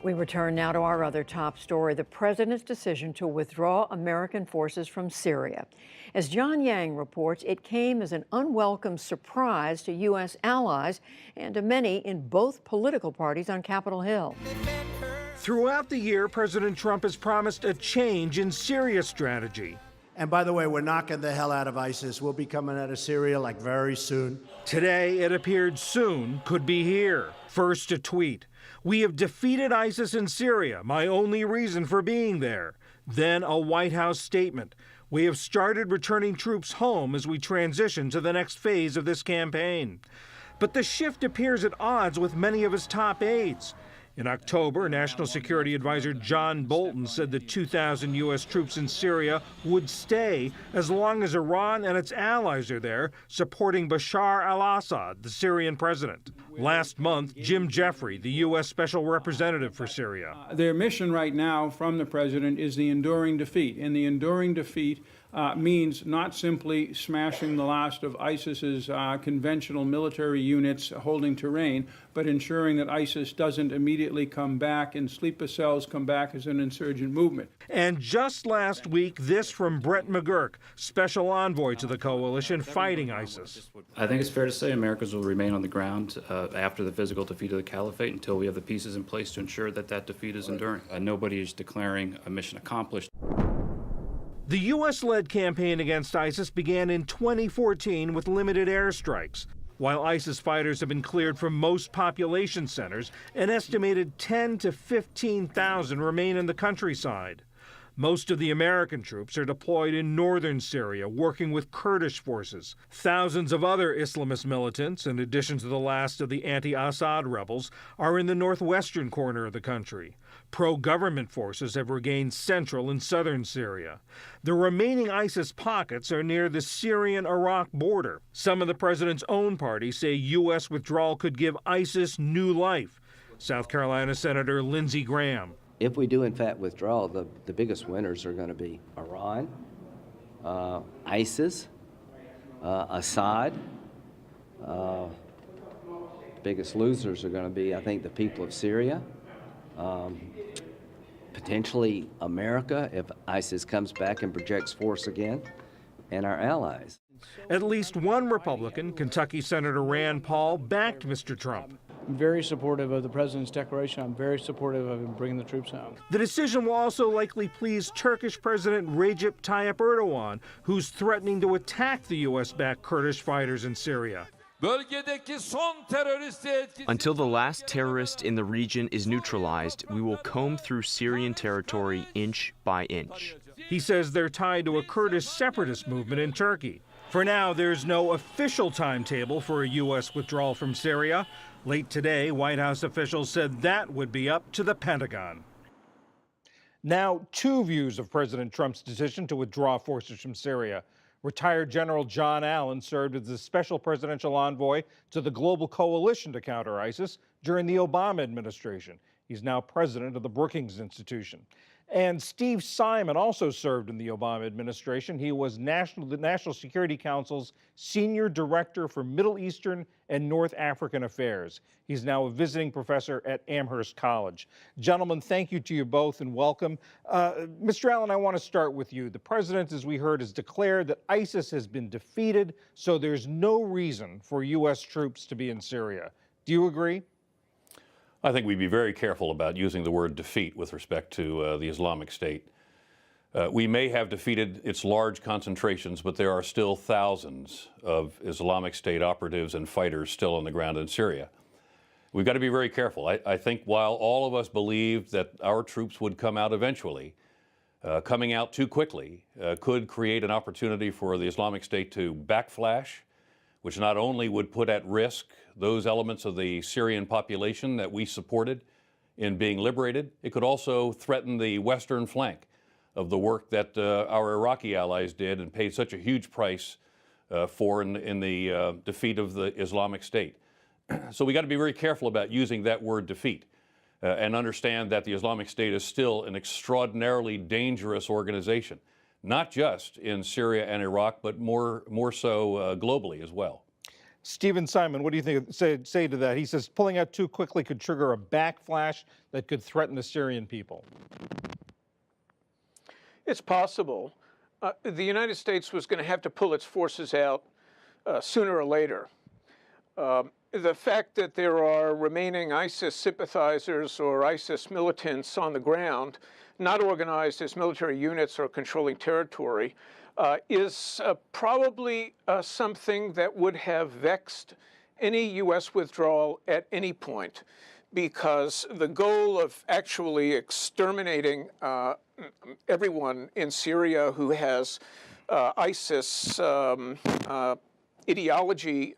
We return now to our other top story, the president's decision to withdraw American forces from Syria. As John Yang reports, it came as an unwelcome surprise to U.S. allies and to many in both political parties on Capitol Hill. Throughout the year, President Trump has promised a change in Syria strategy. And by the way, we're knocking the hell out of ISIS. We'll be coming out of Syria like very soon. Today, it appeared soon could be here. First, a tweet. "We have defeated ISIS in Syria, my only reason for being there." Then a White House statement. "We have started returning troops home as we transition to the next phase of this campaign." But the shift appears at odds with many of his top aides. In October, National Security Advisor John Bolton said the 2,000 U.S. troops in Syria would stay as long as Iran and its allies are there, supporting Bashar al-Assad, the Syrian president. Last month, Jim Jeffrey, the U.S. Special Representative for Syria. Their mission right now from the president is the enduring defeat, and the enduring defeat means not simply smashing the last of ISIS's conventional military units holding terrain, but ensuring that ISIS doesn't immediately come back and sleeper cells come back as an insurgent movement. And just last week, this from Brett McGurk, special envoy to the coalition fighting ISIS. I think it's fair to say Americans will remain on the ground after the physical defeat of the caliphate until we have the pieces in place to ensure that that defeat is enduring. Nobody is declaring a mission accomplished. The U.S.-led campaign against ISIS began in 2014 with limited airstrikes. While ISIS fighters have been cleared from most population centers, an estimated 10 to 15,000 remain in the countryside. Most of the American troops are deployed in northern Syria, working with Kurdish forces. Thousands of other Islamist militants, in addition to the last of the anti-Assad rebels, are in the northwestern corner of the country. Pro-government forces have regained central and southern Syria. The remaining ISIS pockets are near the Syrian-Iraq border. Some of the president's own parties say U.S. withdrawal could give ISIS new life. South Carolina Senator Lindsey Graham. If we do, in fact, withdraw, the biggest winners are going to be Iran, ISIS, Assad. Biggest losers are going to be, I think, the people of Syria, potentially America if ISIS comes back and projects force again, and our allies. At least one Republican, Kentucky Senator Rand Paul, backed Mr. Trump. I'm very supportive of the president's declaration. I'm very supportive of him bringing the troops home. The decision will also likely please Turkish President Recep Tayyip Erdogan, who's threatening to attack the U.S.-backed Kurdish fighters in Syria. Until the last terrorist in the region is neutralized, we will comb through Syrian territory inch by inch. He says they're tied to a Kurdish separatist movement in Turkey. For now, there's no official timetable for a U.S. withdrawal from Syria. Late today, White House officials said that would be up to the Pentagon. Now, two views of President Trump's decision to withdraw forces from Syria. Retired General John Allen served as the special presidential envoy to the global coalition to counter ISIS during the Obama administration. He's now president of the Brookings Institution. And Steve Simon also served in the Obama administration. He was the National Security Council's Senior Director for Middle Eastern and North African Affairs. He's now a visiting professor at Amherst College. Gentlemen, thank you to you both and welcome. Mr. Allen, I want to start with you. The president, as we heard, has declared that ISIS has been defeated, so there's no reason for U.S. troops to be in Syria. Do you agree? I think we'd be very careful about using the word defeat with respect to the Islamic State. We may have defeated its large concentrations, but there are still thousands of Islamic State operatives and fighters still on the ground in Syria. We've got to be very careful. I think while all of us believed that our troops would come out eventually, coming out too quickly could create an opportunity for the Islamic State to backflash, which not only would put at risk those elements of the Syrian population that we supported in being liberated, it could also threaten the western flank of the work that our Iraqi allies did and paid such a huge price for in the defeat of the Islamic State. So we got to be very careful about using that word defeat and understand that the Islamic State is still an extraordinarily dangerous organization, not just in Syria and Iraq, but more so globally as well. Stephen Simon, what do you think? Say to that? He says pulling out too quickly could trigger a backflash that could threaten the Syrian people. It's possible. The United States was going to have to pull its forces out sooner or later. The fact that there are remaining ISIS sympathizers or ISIS militants on the ground, not organized as military units or controlling territory, is probably something that would have vexed any U.S. withdrawal at any point, because the goal of actually exterminating everyone in Syria who has ISIS ideology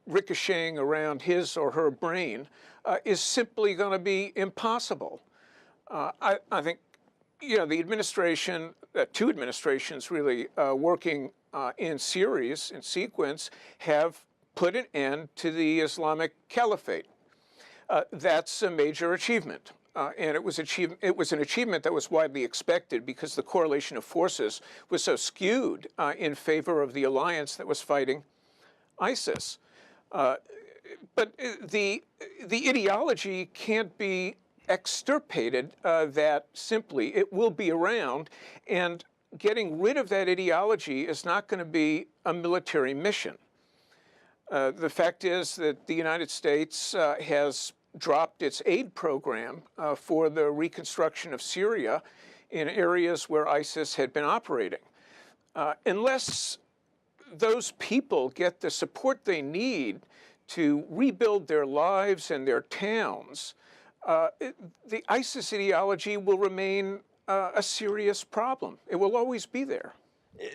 ricocheting around his or her brain is simply going to be impossible. I think, the administration, two administrations really working in series, in sequence, have put an end to the Islamic Caliphate. That's a major achievement. And it was an achievement that was widely expected because the correlation of forces was so skewed in favor of the alliance that was fighting ISIS. But the ideology can't be extirpated that simply. It will be around, and getting rid of that ideology is not going to be a military mission. The fact is that the United States has dropped its aid program for the reconstruction of Syria in areas where ISIS had been operating. Unless those people get the support they need to rebuild their lives and their towns, the ISIS ideology will remain a serious problem. It will always be there.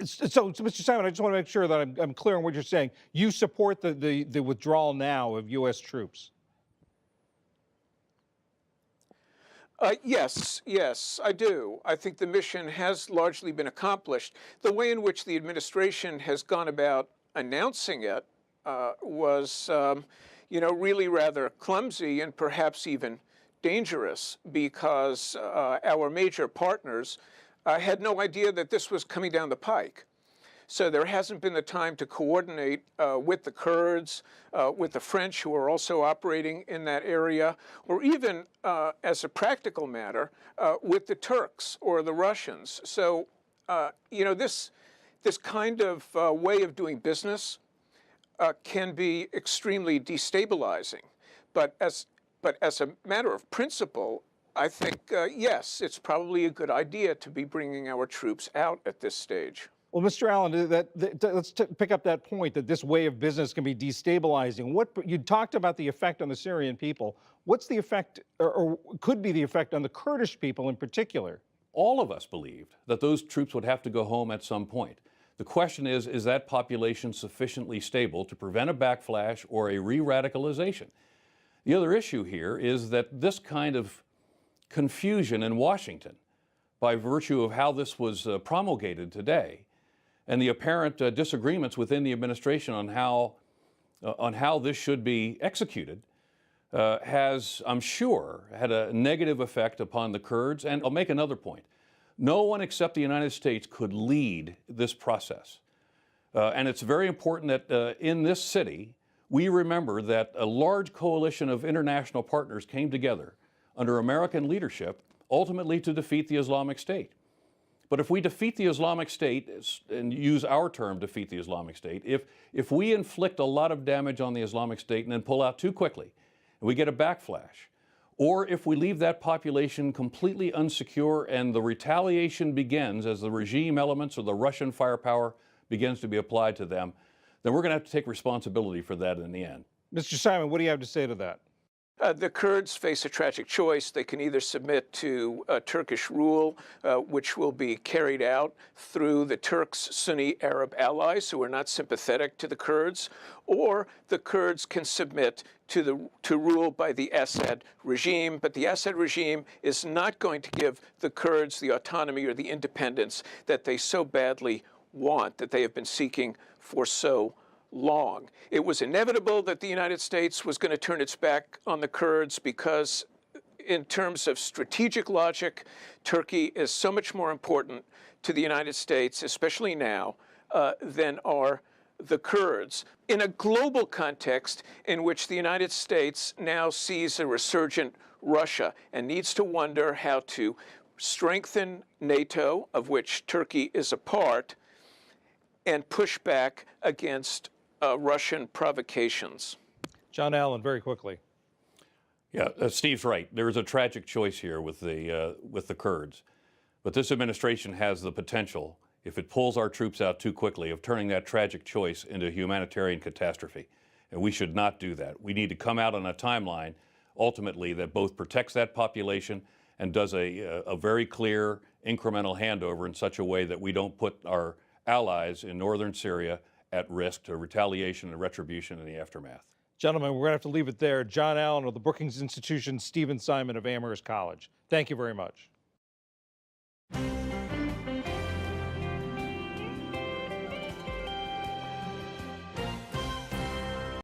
So, Mr. Simon, I just want to make sure that I'm clear on what you're saying. You support the withdrawal now of U.S. troops? Yes, I do. I think the mission has largely been accomplished. The way in which the administration has gone about announcing it was, really rather clumsy and perhaps even dangerous, because our major partners had no idea that this was coming down the pike. So there hasn't been the time to coordinate with the Kurds, with the French, who are also operating in that area, or even, as a practical matter, with the Turks or the Russians. So, this kind of way of doing business can be extremely destabilizing. But as a matter of principle, I think, yes, it's probably a good idea to be bringing our troops out at this stage. Well, Mr. Allen, let's pick up that point that this way of business can be destabilizing. You talked about the effect on the Syrian people. What's the effect, or could be the effect on the Kurdish people in particular? All of us believed that those troops would have to go home at some point. The question is that population sufficiently stable to prevent a backflash or a re-radicalization? The other issue here is that this kind of confusion in Washington, by virtue of how this was promulgated today, and the apparent disagreements within the administration on how this should be executed, has, I'm sure, had a negative effect upon the Kurds. And I'll make another point. No one except the United States could lead this process. And it's very important that in this city, we remember that a large coalition of international partners came together under American leadership, ultimately to defeat the Islamic State. But if we defeat the Islamic State, and use our term, defeat the Islamic State, if we inflict a lot of damage on the Islamic State and then pull out too quickly, and we get a backflash, or if we leave that population completely unsecure and the retaliation begins as the regime elements or the Russian firepower begins to be applied to them, then we're going to have to take responsibility for that in the end. Mr. Simon, what do you have to say to that? The Kurds face a tragic choice. They can either submit to Turkish rule, which will be carried out through the Turks' Sunni Arab allies who are not sympathetic to the Kurds, or the Kurds can submit to rule by the Assad regime. But the Assad regime is not going to give the Kurds the autonomy or the independence that they so badly want, that they have been seeking for so long. It was inevitable that the United States was going to turn its back on the Kurds because, in terms of strategic logic, Turkey is so much more important to the United States, especially now, than are the Kurds in a global context in which the United States now sees a resurgent Russia and needs to wonder how to strengthen NATO, of which Turkey is a part, and push back against Russian provocations. John Allen, very quickly. Yeah, Steve's right. There is a tragic choice here with the Kurds. But this administration has the potential, if it pulls our troops out too quickly, of turning that tragic choice into a humanitarian catastrophe. And we should not do that. We need to come out on a timeline, ultimately, that both protects that population and does a very clear incremental handover in such a way that we don't put our allies in northern Syria at risk to retaliation and retribution in the aftermath. Gentlemen, we're going to have to leave it there. John Allen of the Brookings Institution, Stephen Simon of Amherst College. Thank you very much.